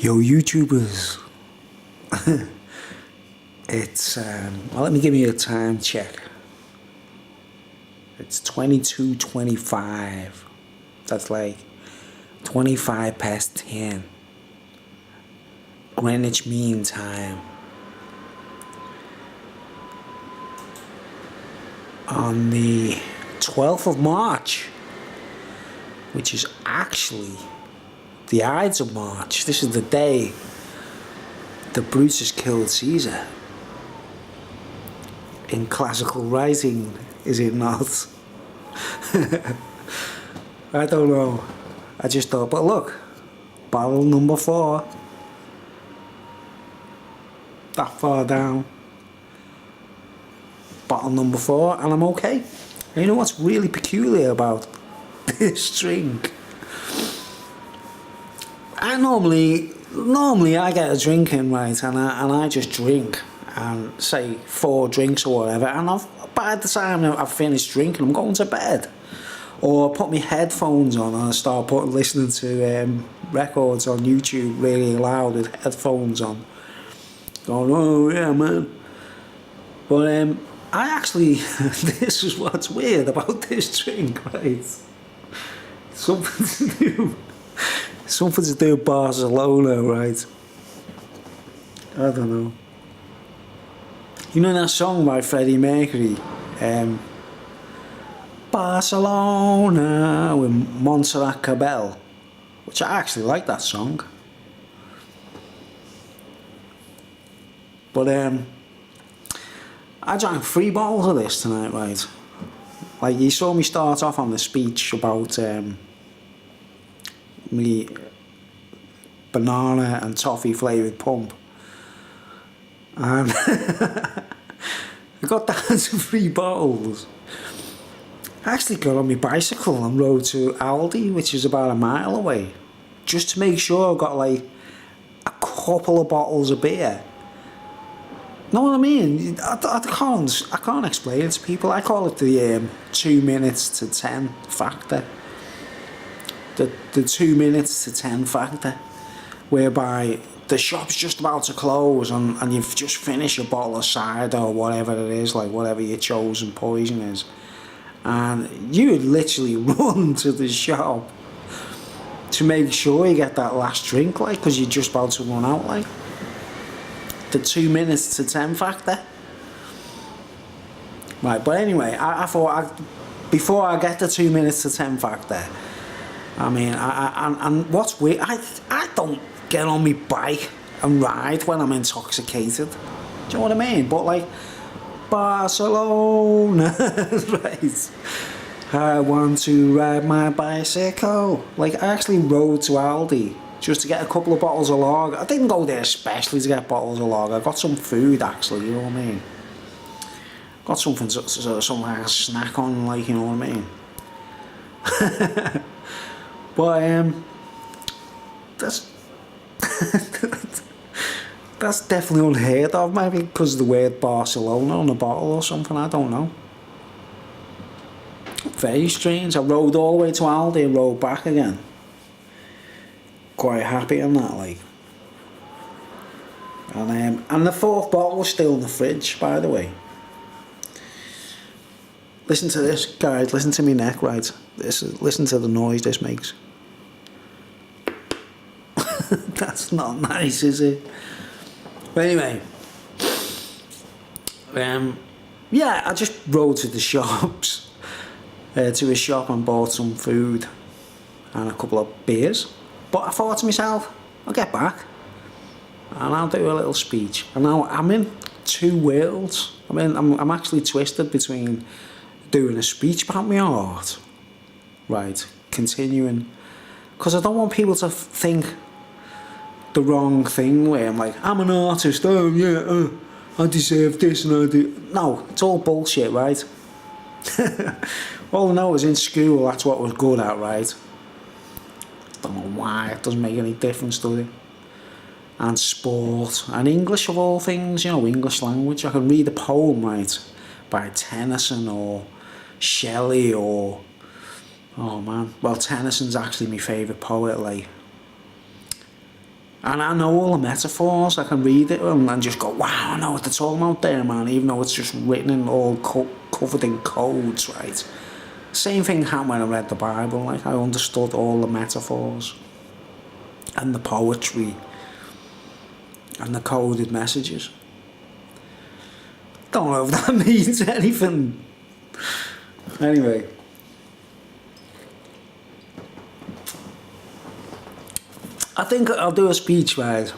Yo, YouTubers. It's, well, let me give you a time check. It's 22:25. That's like 25 past 10. Greenwich Mean Time. On the 12th of March, which is actually the Ides of March. This is the day that Brutus killed Caesar. In classical writing, is it not? I don't know. I just thought, but look, bottle number 4. That far down. Bottle number 4, and I'm okay. And you know what's really peculiar about this drink? I normally I get a drink in, right, and I just drink and say 4 drinks or whatever, and by the time I've finished drinking, I'm going to bed, or put my headphones on and I start listening to records on YouTube really loud with headphones on, going, oh yeah man. But I actually, this is what's weird about this drink, right? Something to do with Barcelona, right? I don't know. You know that song by Freddie Mercury, Barcelona, with Montserrat Cabell, which I actually like that song. But I drank 3 bottles of this tonight, right? Like, you saw me start off on the speech about me banana and toffee flavoured pump, and I got down to 3 bottles. I actually got on my bicycle and rode to Aldi, which is about a mile away, just to make sure I got like a couple of bottles of beer. Know what I mean? I can't explain it to people. I call it the 2 minutes to 10 factor. The 2 minutes to 10 factor, whereby the shop's just about to close and you've just finished a bottle of cider or whatever it is, like whatever your chosen poison is, and you would literally run to the shop to make sure you get that last drink, like, because you're just about to run out, like. The 2 minutes to 10 factor. Right, but anyway, I thought before I get the 2 minutes to 10 factor, I mean, and what's weird, I don't get on my bike and ride when I'm intoxicated. Do you know what I mean? But like, Barcelona, right? I want to ride my bicycle. Like, I actually rode to Aldi just to get a couple of bottles of lager. I didn't go there especially to get bottles of lager. I got some food, actually, you know what I mean? Got something, some like a snack on, like, you know what I mean? But that's that's definitely unheard of, maybe because of the word Barcelona on the bottle or something, I don't know. Very strange. I rode all the way to Aldi and rode back again. Quite happy on that, like. And the 4th bottle was still in the fridge, by the way. Listen to this, guys. Listen to me neck, right? Listen to the noise this makes. That's not nice, is it? But anyway, yeah, I just rode to the shops, to a shop, and bought some food and a couple of beers. But I thought to myself, I'll get back and I'll do a little speech. And now I'm in 2 worlds. I mean, I'm actually twisted between doing a speech about my art, right, continuing, because I don't want people to think the wrong thing where I'm like, I'm an artist, oh yeah, I deserve this and I do. No, it's all bullshit, right? All I know is in school that's what I was good at, right? Don't know why, it doesn't make any difference, does it? And sport, and English of all things, you know, English language. I can read a poem, right, by Tennyson or Shelley or, oh man, well, Tennyson's actually my favourite poet, like. And I know all the metaphors. I can read it and just go, wow, I know what they're talking about there, man, even though it's just written in all covered in codes, right? Same thing happened when I read the Bible. Like, I understood all the metaphors and the poetry and the coded messages. Don't know if that means anything. Anyway. I think I'll do a speech, right?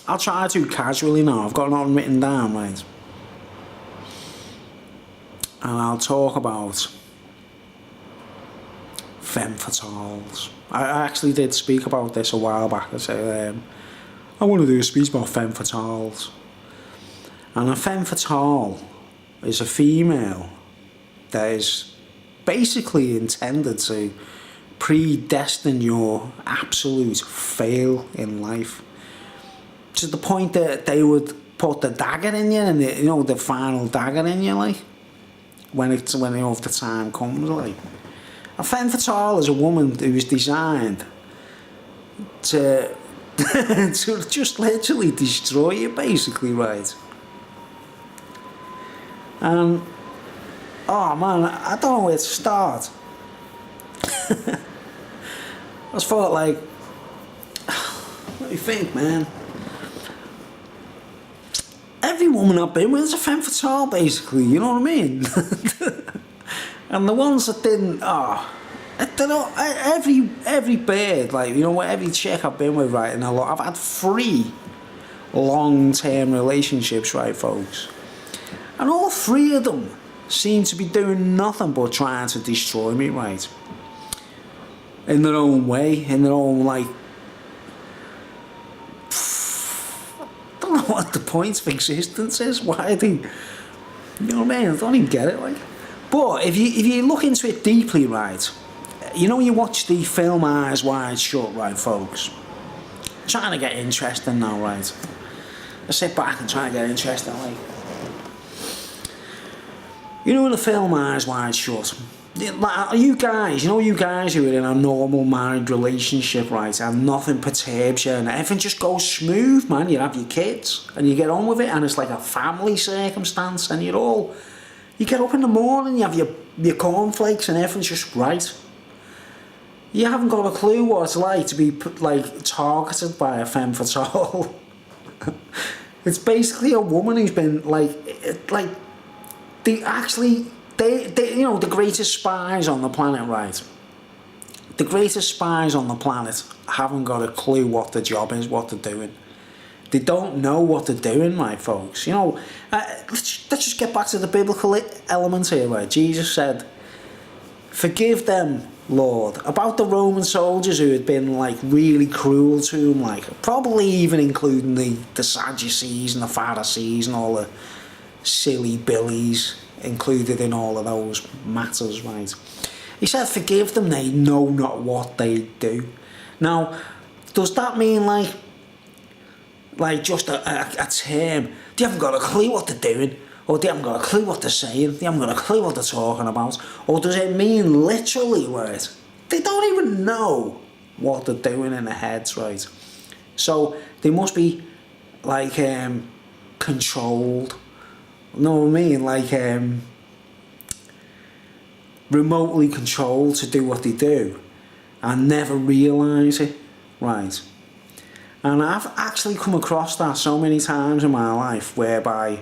I'll try to casually now. I've got nothing written down, right? And I'll talk about femme fatales. I actually did speak about this a while back. I said, I want to do a speech about femme fatales. And a femme fatale is a female that is basically intended to predestine your absolute fail in life, to the point that they would put the dagger in you, and the final dagger in you, like when the time comes. Like, a femme fatale is a woman who is designed to to just literally destroy you, basically, right? And oh man, I don't know where to start. I just thought, like, what do you think, man? Every woman I've been with is a femme fatale, basically, you know what I mean? And the ones that didn't, I don't know, every bird, like, every chick I've been with, right, I've had 3 long-term relationships, right, folks? And all 3 of them seem to be doing nothing but trying to destroy me, right? In their own way, in their own, like, I don't know what the point of existence is. Why they, you know what I mean? I don't even get it, like. But if you look into it deeply, right, you watch the film Eyes Wide Shut, right, folks? I'm trying to get interesting now, right? I sit back and try to get interesting, like. In the film Eyes Wide Shut, like, you guys who are in a normal married relationship, right, and nothing perturbs you and everything just goes smooth, man. You have your kids and you get on with it, and it's like a family circumstance, and you get up in the morning, you have your cornflakes and everything's just right. You haven't got a clue what it's like to be like targeted by a femme fatale. It's basically a woman who's been They, the greatest spies on the planet, right? The greatest spies on the planet haven't got a clue what the job is, what they're doing. They don't know what they're doing, right, folks? Let's just get back to the biblical element here, right? Jesus said, forgive them, Lord, about the Roman soldiers who had been, like, really cruel to him, like, probably even including the Sadducees and the Pharisees and all the silly billies included in all of those matters, right? He said, forgive them, they know not what they do. Now, does that mean like just a term? They haven't got a clue what they're doing, or they haven't got a clue what they're saying, they haven't got a clue what they're talking about? Or does it mean literally, right, they don't even know what they're doing in their heads, right? So they must be like controlled. Know what I mean? Like remotely controlled to do what they do and never realise it, right? And I've actually come across that so many times in my life, whereby,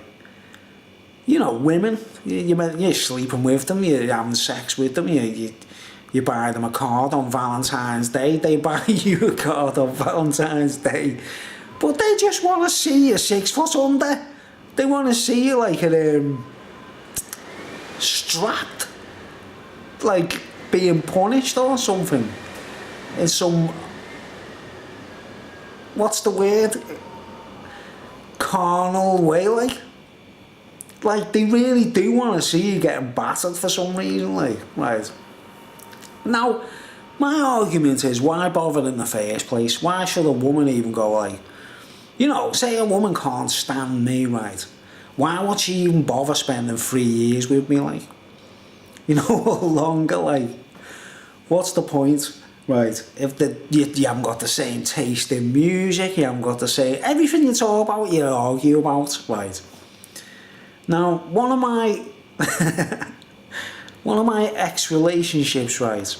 women, you're sleeping with them, you're having sex with them, you buy them a card on Valentine's Day, they buy you a card on Valentine's Day, but they just want to see you 6 foot under. They want to see you like strapped, like being punished or something, in some, what's the word, carnal way, like they really do want to see you getting battered for some reason, like, right? Now, my argument is, why bother in the first place? Why should a woman even go, like, say a woman can't stand me, right? Why would she even bother spending 3 years with me, like? Or longer, like? What's the point? right? If you haven't got the same taste in music, you haven't got the same everything you talk about, you argue about, right? Now, one of my ex-relationships, right?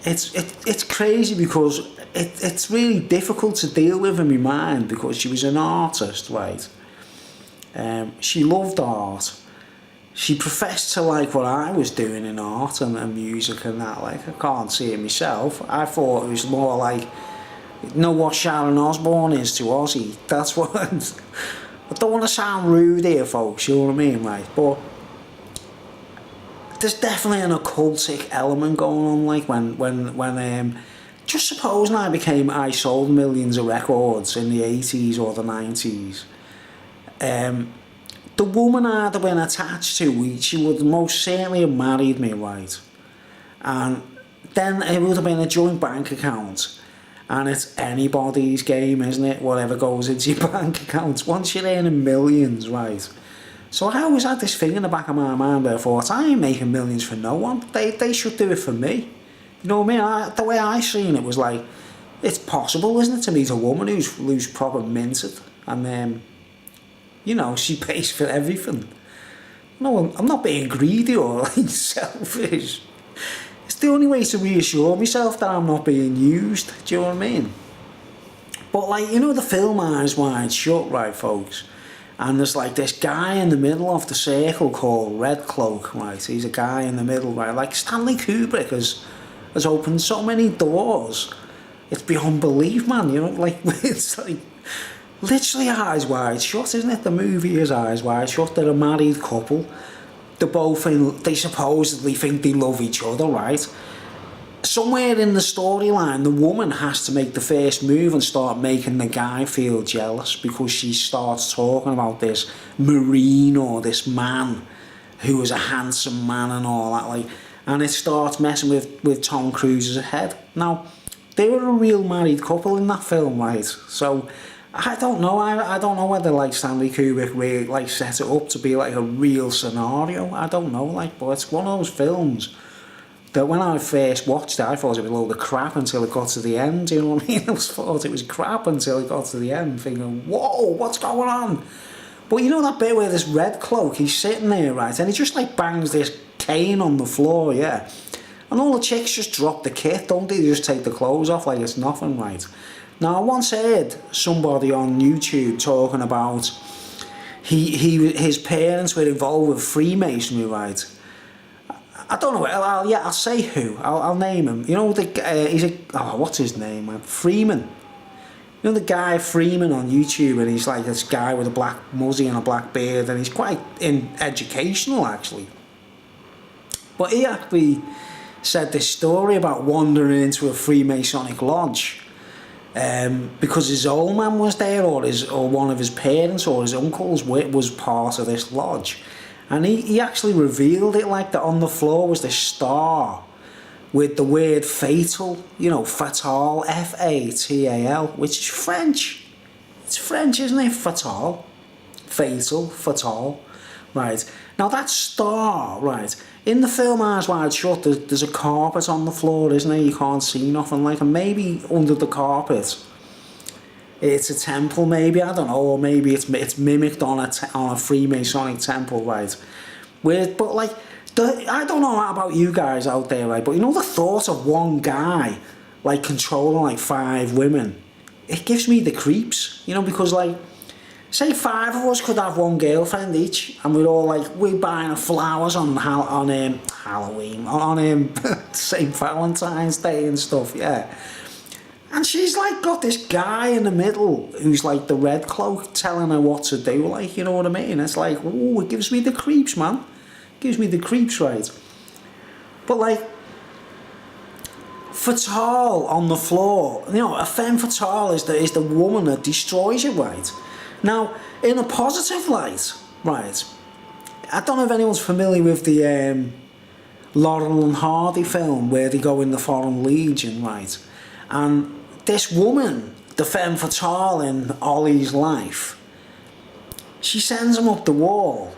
It's crazy because it's really difficult to deal with in my mind because she was an artist, right? She loved art. She professed to like what I was doing in art and music and that. Like, I can't see it myself. I thought it was more like, you know what Sharon Osbourne is to Ozzy? That's what I don't want to sound rude here, folks, you know what I mean, right? But there's definitely an occultic element going on, like when just supposing I sold millions of records in the 80s or the 90s. The woman I'd have been attached to, she would most certainly have married me, right? And then it would have been a joint bank account. And it's anybody's game, isn't it? Whatever goes into your bank accounts. Once you're earning millions, right? So I always had this thing in the back of my mind where I thought, I ain't making millions for no one. They should do it for me. You know what I mean? The way I seen it was like, it's possible, isn't it, to meet a woman who's proper minted. And you know, she pays for everything. No, I'm not being greedy or like selfish. It's the only way to reassure myself that I'm not being used. Do you know what I mean? But like, you know the film Eyes Wide Shut, right, folks? And there's like this guy in the middle of the circle called Red Cloak, right? He's a guy in the middle, right? Like Stanley Kubrick has opened so many doors. It's beyond belief, man. You know, like it's like literally Eyes Wide Shut, isn't it? The movie is Eyes Wide Shut. They're a married couple. They supposedly think they love each other, right? Somewhere in the storyline, the woman has to make the first move and start making the guy feel jealous because she starts talking about this marine or this man who is a handsome man and all that, like, and it starts messing with Tom Cruise's head. Now, they were a real married couple in that film, right? So I don't know. I don't know whether like Stanley Kubrick really like set it up to be like a real scenario. I don't know, like, but it's one of those films that when I first watched it, I thought it was a load of crap until it got to the end. You know what I mean? I thought it was crap until it got to the end, thinking, "Whoa, what's going on?" But you know that bit where this Red Cloak, he's sitting there, right, and he just like bangs this cane on the floor, yeah. And all the chicks just drop the kit, don't they? They just take the clothes off like it's nothing, right? Now, I once heard somebody on YouTube talking about his parents were involved with Freemasonry, right? I don't know. I'll say who. I'll name him. You know what's his name, man? Freeman. You know the guy Freeman on YouTube, and he's like this guy with a black muzzy and a black beard, and he's quite educational actually. But he actually said this story about wandering into a Freemasonic lodge. Because his old man was there, or one of his parents or his uncles was part of this lodge, and he actually revealed it like that on the floor was this star with the word fatal, you know, fatal, Fatal, which is French. It's French, isn't it? Fatal, fatal, right? Now that star, right, in the film Eyes Wide Shut, there's a carpet on the floor, isn't there? You can't see nothing, like, and maybe under the carpet it's a temple, maybe, I don't know, or maybe it's mimicked on a Freemasonic temple, right? But like, I don't know about you guys out there, right? But you know the thought of one guy like controlling like 5 women, it gives me the creeps, you know, because like, say 5 of us could have one girlfriend each, and we're buying her flowers on Halloween, on St. Valentine's Day and stuff, yeah. And she's like got this guy in the middle who's like the Red Cloak telling her what to do, like, you know what I mean? It's like, oh, it gives me the creeps, man. It gives me the creeps, right? But like, fatale on the floor, you know, a femme fatale is the woman that destroys you, right? Now, in a positive light, right, I don't know if anyone's familiar with the Laurel and Hardy film where they go in the Foreign Legion, right? And this woman, the femme fatale in Ollie's life, she sends him up the wall,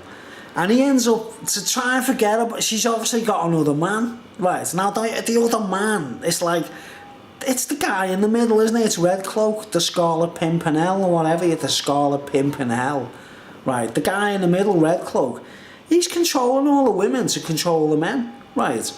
and he ends up to try and forget her, but she's obviously got another man, right? Now the other man, it's like it's the guy in the middle, isn't it? It's Red Cloak, the Scarlet Pimpernel, or whatever, the Scarlet Pimpernel. Right, the guy in the middle, Red Cloak, he's controlling all the women to control the men, right?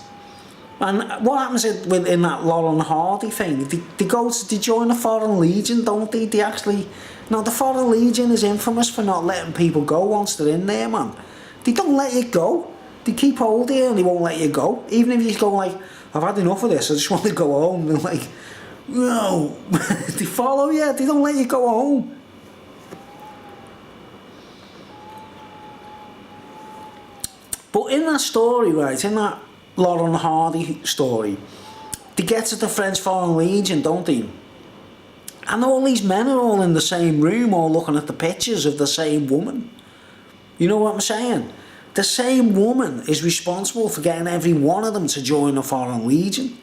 And what happens in that Laurel and Hardy thing? They join the Foreign Legion, don't they? They actually... Now, the Foreign Legion is infamous for not letting people go once they're in there, man. They don't let you go. They keep hold of you and they won't let you go. Even if you go like, I've had enough of this, I just want to go home. They're like, no. They follow you, they don't let you go home. But in that story, right, in that Laurel and Hardy story, they get to the French Foreign Legion, don't they? And all these men are all in the same room, all looking at the pictures of the same woman. You know what I'm saying? The same woman is responsible for getting every one of them to join the Foreign Legion.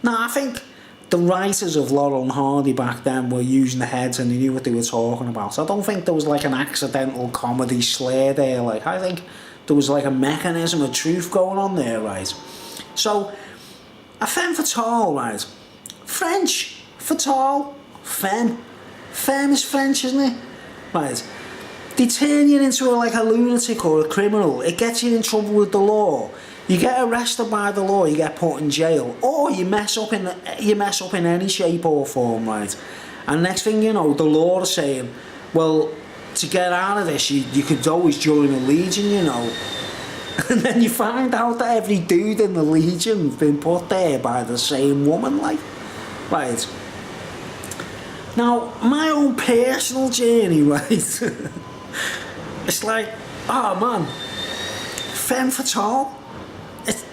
Now, I think the writers of Laurel and Hardy back then were using the heads and they knew what they were talking about. So I don't think there was like an accidental comedy slur there. Like, I think there was like a mechanism of truth going on there, right? So, a femme fatale, right? French, fatale, femme. Femme is French, isn't it? Right. They turn you into like a lunatic or a criminal. It gets you in trouble with the law. You get arrested by the law, you get put in jail, or you mess up in any shape or form, right? And next thing you know, the law is saying, well, to get out of this, you could always join a legion, you know. And then you find out that every dude in the legion's been put there by the same woman, like, right? Now, my own personal journey, right? It's like, oh man, femme fatale. It's,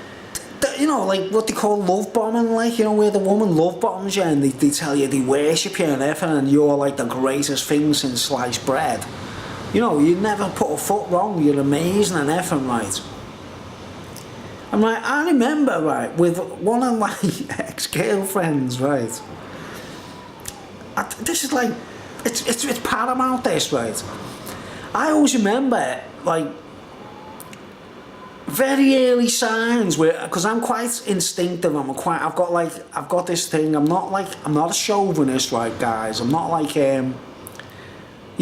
you know, like what they call love bombing, like, you know, where the woman love bombs you and they tell you they worship you and everything and you're like the greatest thing since sliced bread. You know, you never put a foot wrong, you're amazing and everything, right? And like, I remember, right, with one of my ex-girlfriends, right? This is like, it's paramount, this, right? I always remember, like, very early signs where, because I'm quite instinctive, I've got this thing, I'm not a chauvinist, right, guys? I'm not like, you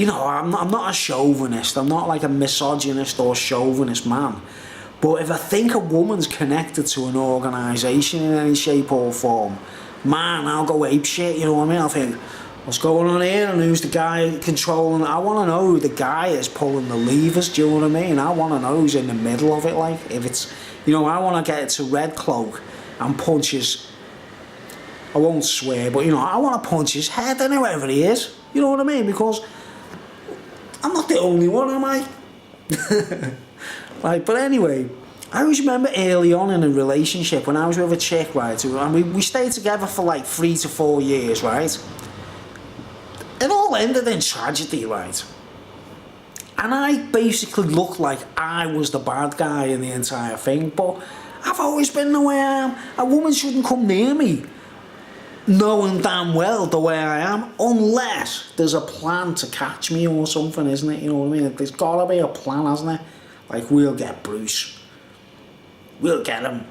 know, I'm not a chauvinist, I'm not like a misogynist or chauvinist man. But if I think a woman's connected to an organisation in any shape or form, man, I'll go apeshit, you know what I mean? I'll think, what's going on here and who's the guy controlling it? I want to know who the guy is pulling the levers, do you know what I mean? I want to know who's in the middle of it, like, if it's, you know, I want to get it to Red Cloak and punch his, I won't swear, but, you know, I want to punch his head in whoever he is, you know what I mean? Because I'm not the only one, am I? Like, but anyway, I always remember early on in a relationship when I was with a chick, right, and we stayed together for like 3 to 4 years, right? It all ended in tragedy, right? And I basically looked like I was the bad guy in the entire thing, but I've always been the way I am. A woman shouldn't come near me knowing damn well the way I am, unless there's a plan to catch me or something, isn't it? You know what I mean? There's gotta be a plan, hasn't there? Like, we'll get Bruce. We'll get him.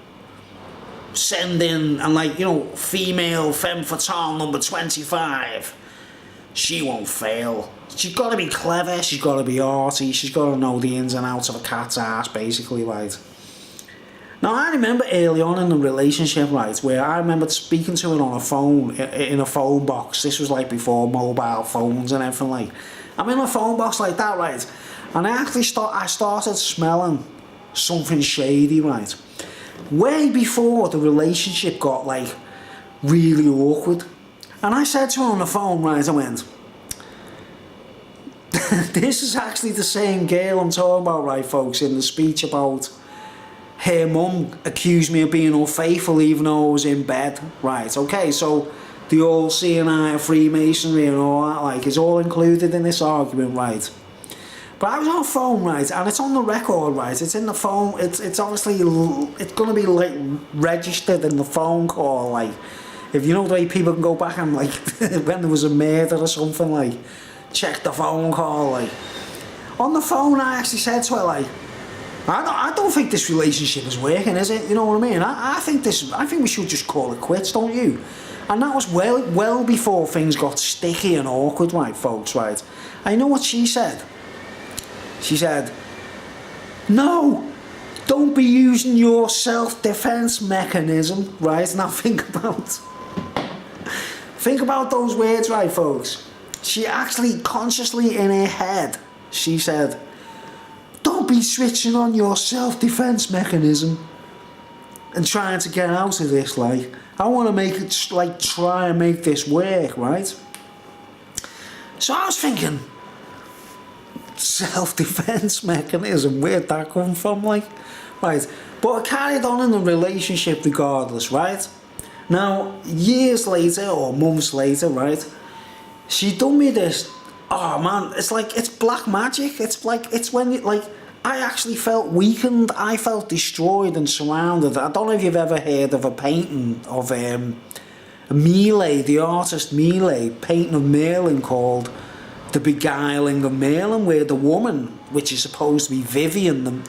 Send in, and like, you know, female femme fatale number 25. She won't fail. She's got to be clever, she's got to be arty, she's got to know the ins and outs of a cat's ass, basically, right? Now, I remember early on in the relationship, right, where I remember speaking to her on a phone, in a phone box. This was like before mobile phones and everything, like. I'm in a phone box like that, right? And I actually started smelling something shady, right? Way before the relationship got, like, really awkward. And I said to her on the phone, right, I went, this is actually the same girl I'm talking about, right, folks, in the speech about her mum accused me of being unfaithful even though I was in bed, right? Okay, so the all seeing eye of Freemasonry and all that, like, is all included in this argument, right? But I was on the phone, right, and it's on the record, right, it's in the phone, it's obviously, it's going to be, like, registered in the phone call, like, if you know the way people can go back and, like, when there was a murder or something, like, check the phone call, like. On the phone, I actually said to her, like, I don't think this relationship is working, is it? You know what I mean? I think we should just call it quits, don't you? And that was well before things got sticky and awkward, right, folks, right? I know what she said. She said, no, don't be using your self-defense mechanism, right? Now think about those words, right, folks? She actually consciously in her head, she said, don't be switching on your self-defense mechanism and trying to get out of this, like, I want to make it, like, try and make this work, right? So I was thinking, self-defense mechanism, where'd that come from, like? Right, but I carried on in the relationship regardless, right? Now, years later, or months later, right, she done me this, oh man, it's like, it's black magic. It's like, it's when, like, I actually felt weakened, I felt destroyed and surrounded. I don't know if you've ever heard of a painting of Millet, the artist Millet, painting of Merlin called The Beguiling of Merlin, where the woman, which is supposed to be Vivian,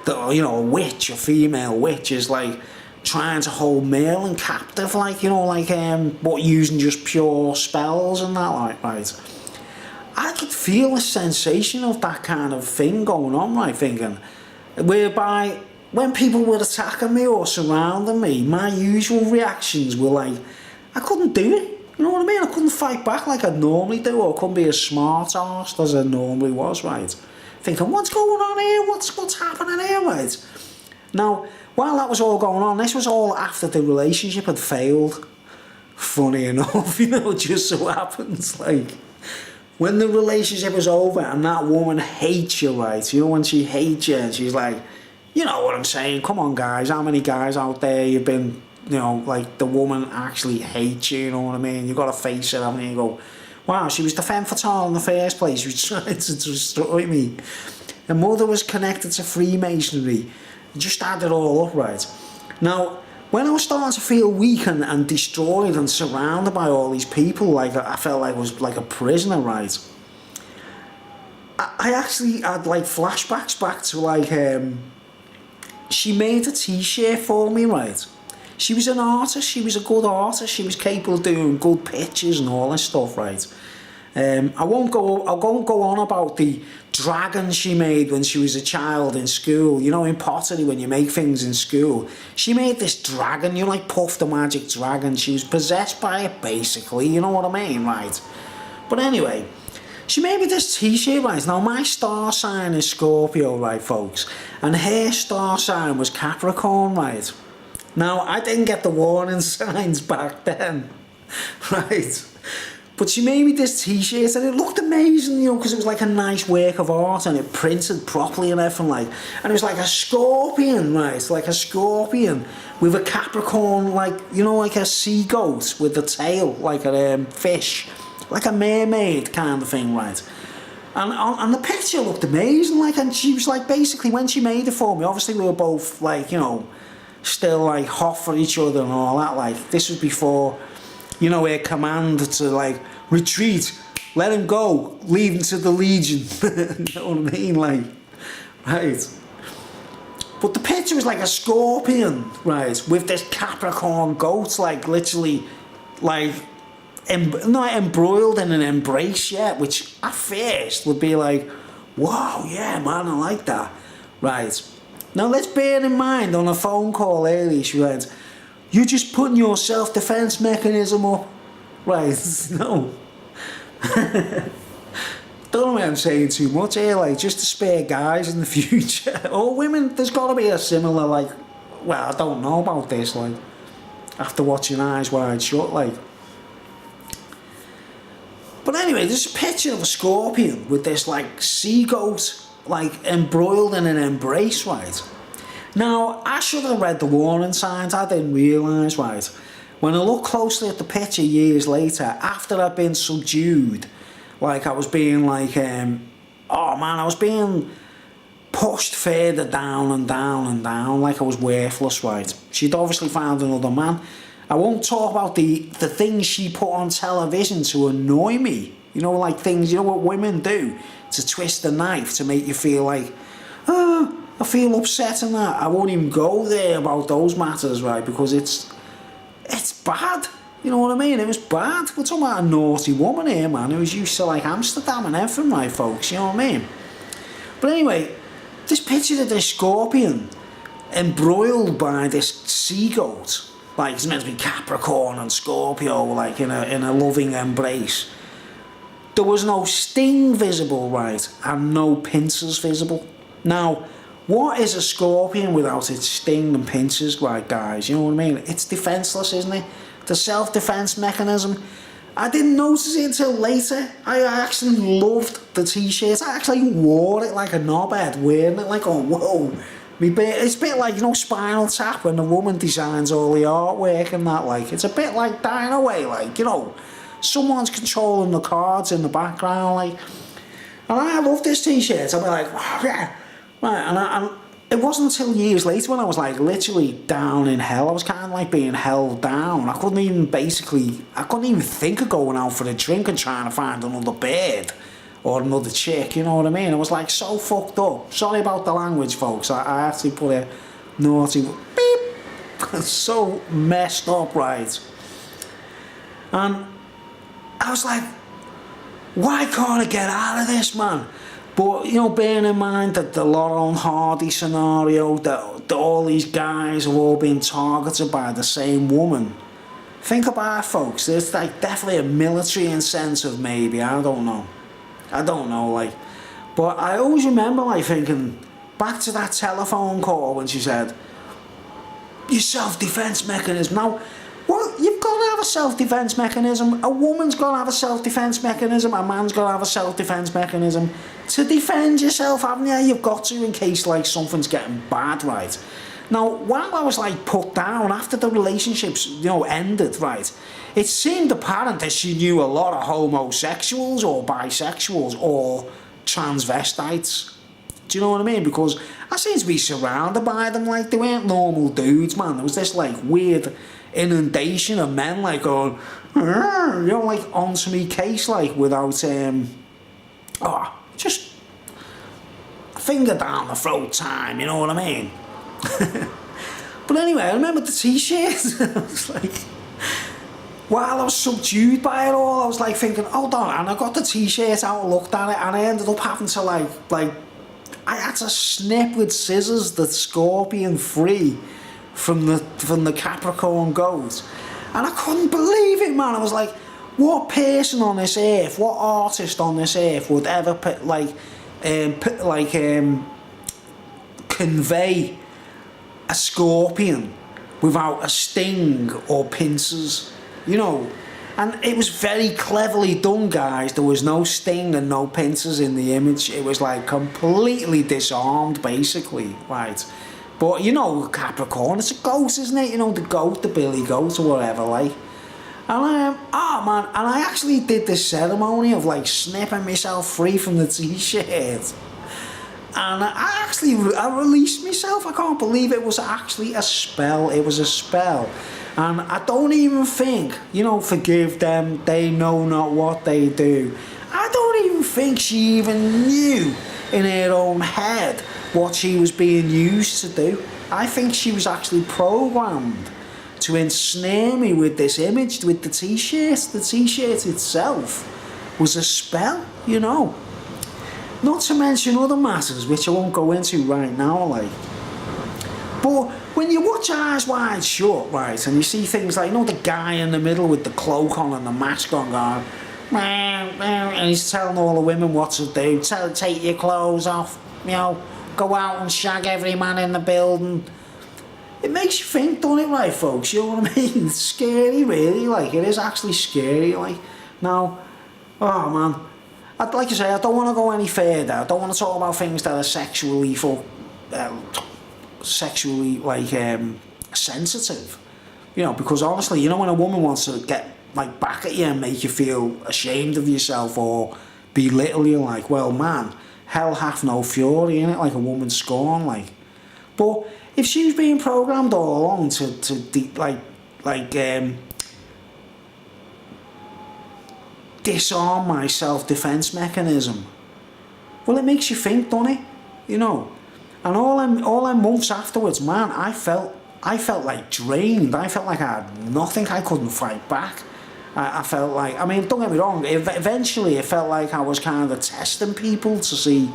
the you know, a witch, a female witch, is like trying to hold Merlin captive, like, you know, like but using just pure spells and that, like, right. I could feel a sensation of that kind of thing going on, right, thinking, whereby when people were attacking me or surrounding me, my usual reactions were like, I couldn't do it, you know what I mean? I couldn't fight back like I normally do, or I couldn't be as smart arsed as I normally was, right? Thinking, what's going on here? What's happening here, right? Now, while that was all going on, this was all after the relationship had failed. Funny enough, you know, it just so happens, like, when the relationship is over and that woman hates you, right? You know, when she hates you and she's like, you know what I'm saying, come on guys, how many guys out there you've been, you know, like the woman actually hates you, you know what I mean? You got to face it, haven't you? You go, wow, she was the femme fatale in the first place, she was trying to destroy me. Her mother was connected to Freemasonry. Just add it all up, right? Now, when I was starting to feel weak and destroyed and surrounded by all these people, like I felt like I was like a prisoner, right? I actually had like flashbacks back to like, she made a t-shirt for me, right? She was an artist, she was a good artist, she was capable of doing good pictures and all this stuff, right? I won't go on about the dragon she made when she was a child in school. You know, in pottery, when you make things in school, she made this dragon, you know, like Puff the Magic Dragon. She was possessed by it, basically, you know what I mean, right? But anyway, she made me this t-shirt, right? Now, my star sign is Scorpio, right, folks? And her star sign was Capricorn, right? Now, I didn't get the warning signs back then, right? But she made me this t-shirt and it looked amazing, you know, because it was like a nice work of art and it printed properly and everything, like, and it was like a scorpion, right, like a scorpion with a Capricorn, like, you know, like a sea goat with the tail, like a fish, like a mermaid kind of thing, right. And the picture looked amazing, like, and she was like, basically, when she made it for me, obviously we were both, like, you know, still like hot for each other and all that, like, this was before, you know, her command to like retreat, let him go, leave him to the Legion. You know what I mean, like, right? But the picture was like a scorpion, right, with this Capricorn goat, like literally, like, not embroiled in an embrace yet, which at first would be like, wow, yeah, man, I like that, right? Now let's bear in mind, on a phone call earlier, she went, you're just putting your self-defense mechanism up. Right, no. Don't know what I'm saying too much here, like, just to spare guys in the future. Or women, there's got to be a similar, like, well, I don't know about this, like, after watching Eyes Wide Shut, like. But anyway, there's a picture of a scorpion with this, like, sea goat, like, embroiled in an embrace, right? Now, I should have read the warning signs, I didn't realise, right? When I look closely at the picture years later, after I'd been subdued, like I was being like, oh man, I was being pushed further down and down and down, like I was worthless, right? She'd obviously found another man. I won't talk about the things she put on television to annoy me. You know, like things, you know what women do? To twist the knife to make you feel like, oh, I feel upset and that. I won't even go there about those matters, right? Because it's bad. You know what I mean? It was bad. We're talking about a naughty woman here, man, who was used to like Amsterdam and everything, right, folks? You know what I mean? But anyway, this picture of this scorpion embroiled by this sea goat, like it's meant to be Capricorn and Scorpio, like in a loving embrace. There was no sting visible, right, and no pincers visible. Now, what is a scorpion without its sting and pincers, right, guys? You know what I mean? It's defenseless, isn't it? The self-defense mechanism. I didn't notice it until later. I actually loved the t-shirt. I actually wore it like a knobhead, wearing it like, oh, whoa. It's a bit like, you know, Spinal Tap when the woman designs all the artwork and that, like. It's a bit like Dying Away, like, you know. Someone's controlling the cards in the background, like. And I love this t-shirt. I'll be like, oh, yeah. Right, and it wasn't until years later when I was like literally down in hell. I was kind of like being held down. I couldn't even think of going out for a drink and trying to find another bird or another chick, you know what I mean? I was like so fucked up. Sorry about the language, folks. I actually put a naughty beep. So messed up, right? And I was like, why can't I get out of this, man? But, you know, bearing in mind that the Laurel and Hardy scenario, that all these guys have all been targeted by the same woman. Think about it, folks. There's like definitely a military incentive, maybe. I don't know, like. But I always remember, like, thinking back to that telephone call when she said, your self-defense mechanism. Now, well, you've got to have a self-defense mechanism. A woman's got to have a self-defense mechanism. A man's got to have a self-defense mechanism. To defend yourself, haven't you? You've got to, in case, like, something's getting bad, right? Now, while I was, like, put down after the relationships, you know, ended, right, it seemed apparent that she knew a lot of homosexuals or bisexuals or transvestites. Do you know what I mean? Because I seemed to be surrounded by them. Like, they weren't normal dudes, man. There was this, like, weird inundation of men, like, going, you know, like, onto me case, like, without, just finger down the throat time, you know what I mean? But anyway, I remember the t-shirt. I was like, while I was subdued by it all, I was like thinking, hold on, and I got the t-shirt out and looked at it, and I ended up having to like I had to snip with scissors the scorpion free from the Capricorn goat, and I couldn't believe it, man. I was like, what person on this earth, what artist on this earth would ever convey a scorpion without a sting or pincers, you know? And it was very cleverly done, guys. There was no sting and no pincers in the image. It was like completely disarmed, basically, right? But you know, Capricorn, it's a goat, isn't it? You know, the goat, the billy goat or whatever, like. And and I actually did this ceremony of like snipping myself free from the t-shirt. And I released myself. I can't believe it was actually a spell. It was a spell. And I don't even think, you know, forgive them, they know not what they do. I don't even think she even knew in her own head what she was being used to do. I think she was actually programmed to ensnare me with this image, with the t-shirt. The t-shirt itself was a spell, you know. Not to mention other matters, which I won't go into right now, like. But when you watch Eyes Wide Shut, right, and you see things like, you know, the guy in the middle with the cloak on and the mask on going, and he's telling all the women what to do, take your clothes off, you know, go out and shag every man in the building. It makes you think, don't it, right, folks? You know what I mean? It's scary, really, like, it is actually scary, like. Now, oh, man. Like I say, I don't want to go any further. I don't want to talk about things that are sexually sensitive. You know, because honestly, you know, when a woman wants to get like back at you and make you feel ashamed of yourself or belittle you, like, well, man, hell hath no fury in it, like a woman's scorn, like. But if she was being programmed all along to disarm my self-defense mechanism, well, it makes you think, doesn't it? You know. And all them months afterwards, man, I felt I felt like drained. I felt like I had nothing. I couldn't fight back. I felt like, I mean, don't get me wrong, eventually it felt like I was kind of testing people to see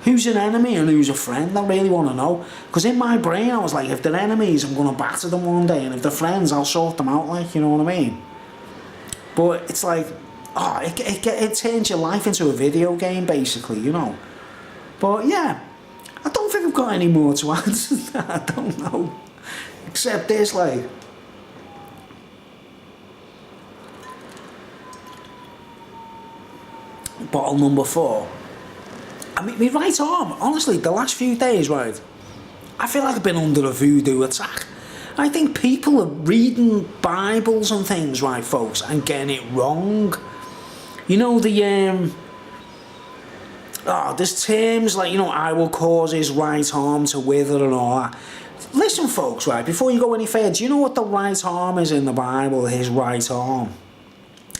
who's an enemy and who's a friend. I really want to know. Because in my brain I was like, if they're enemies, I'm going to batter them one day, and if they're friends, I'll sort them out, like, you know what I mean? But it's like, oh, it turns your life into a video game, basically, you know? But yeah, I don't think I've got any more to add to that. I don't know. Except this, like, bottle number 4. I mean, my right arm, honestly, the last few days, right, I feel like I've been under a voodoo attack. I think people are reading Bibles and things, right, folks, and getting it wrong. You know, there's terms like, you know, I will cause his right arm to wither and all that. Listen, folks, right, before you go any further, do you know what the right arm is in the Bible, his right arm?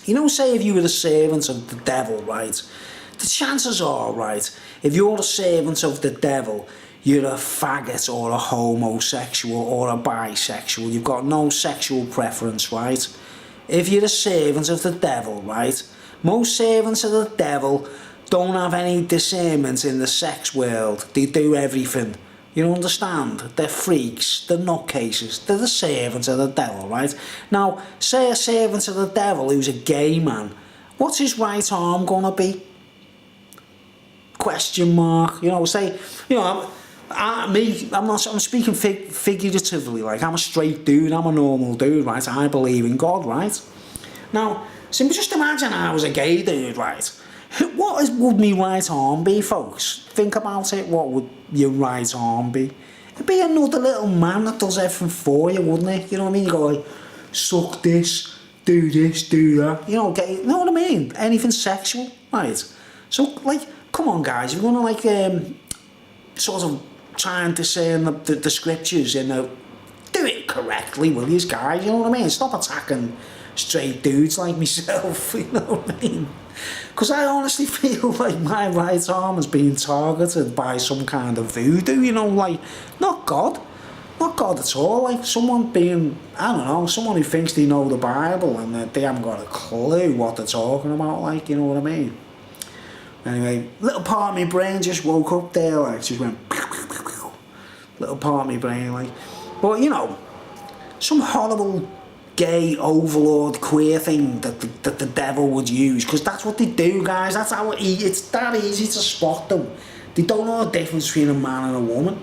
You know, say if you were the servant of the devil, right, the chances are, right, if you're the servant of the devil, you're a faggot or a homosexual or a bisexual. You've got no sexual preference, right? If you're a servant of the devil, right, most servants of the devil don't have any discernment in the sex world. They do everything. You understand? They're freaks, they're nutcases, they're the servants of the devil, right? Now, say a servant of the devil who's a gay man, what's his right arm gonna be? Question mark. You know, say, you know, I'm speaking figuratively, like, I'm a straight dude, I'm a normal dude, right? I believe in God, right? Now, so just imagine I was a gay dude, right? Would my right arm be, folks? Think about it. What would your right arm be? It'd be another little man that does everything for you, wouldn't it? You know what I mean? You go like, suck this, do that. You know, you know what I mean? Anything sexual, right? So, like, come on, guys. If you're gonna like sort of try and discern the scriptures, you know, do it correctly, will you, guys? You know what I mean? Stop attacking straight dudes like myself. You know what I mean? Because I honestly feel like my right arm is being targeted by some kind of voodoo, you know, like, not God at all, like someone being, I don't know, someone who thinks they know the Bible and that they haven't got a clue what they're talking about, like, you know what I mean? Anyway, little part of my brain just woke up there, like, just went, little part of my brain, like, but, you know, some horrible gay overlord queer thing that the devil would use, because that's what they do, guys. That's how it's that easy to spot them. They don't know the difference between a man and a woman.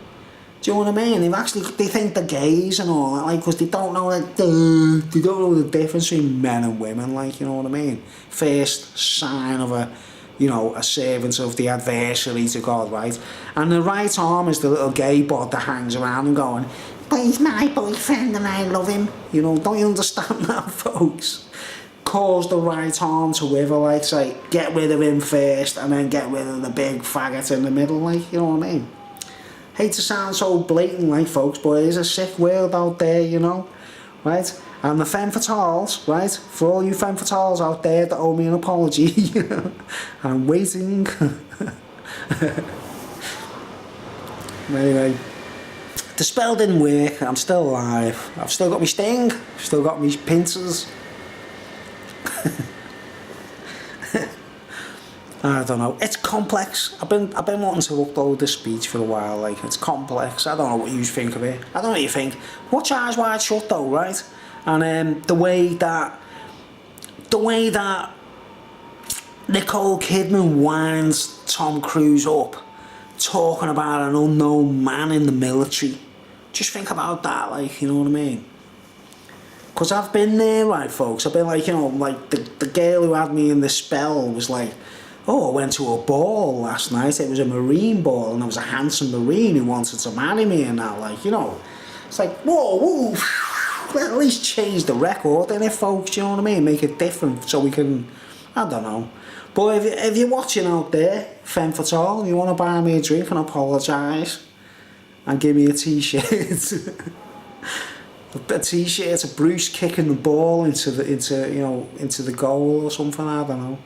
Do you know what I mean? They think they're gays and all that, like, because they don't know the difference between men and women, like, you know what I mean? First sign of a, you know, a servant of the adversary to God, right? And the right arm is the little gay bod that hangs around and going, but he's my boyfriend and I love him. You know, don't you understand that, folks? Cause the right arm to wither, like, say, get rid of him first and then get rid of the big faggot in the middle, like, you know what I mean? Hate to sound so blatant, like, folks, but it is a sick world out there, you know, right? And the femme fatales, right? For all you femme fatales out there that owe me an apology, I'm waiting. Anyway. The spell didn't work, I'm still alive. I've still got my sting, I've still got my pincers. I don't know, it's complex. I've been wanting to upload this speech for a while, like, it's complex. I don't know what you think of it. I don't know what you think. Watch Eyes Wide Shut though, right? And the way that Nicole Kidman winds Tom Cruise up, talking about an unknown man in the military. Just think about that, like, you know what I mean? Because I've been there, right, folks? I've been like, you know, like, the girl who had me in the spell was like, oh, I went to a ball last night. It was a Marine ball, and there was a handsome Marine who wanted to marry me and that, like, you know. It's like, whoa, well, at least change the record, innit, folks? You know what I mean? Make it different so we can, I don't know. But if you're watching out there, femme fatale, and you want to buy me a drink and apologise, and give me a t-shirt. A t-shirt, a Bruce kicking the ball into the goal or something, I don't know.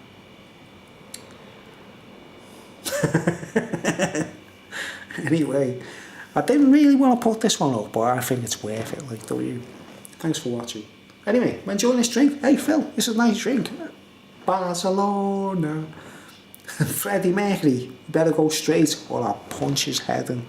Anyway, I didn't really want to put this one up, but I think it's worth it, like, don't you? Thanks for watching. Anyway, I'm enjoying this drink. Hey Phil, this is a nice drink. Barcelona. Freddie Mercury, you better go straight or I'll punch his head in.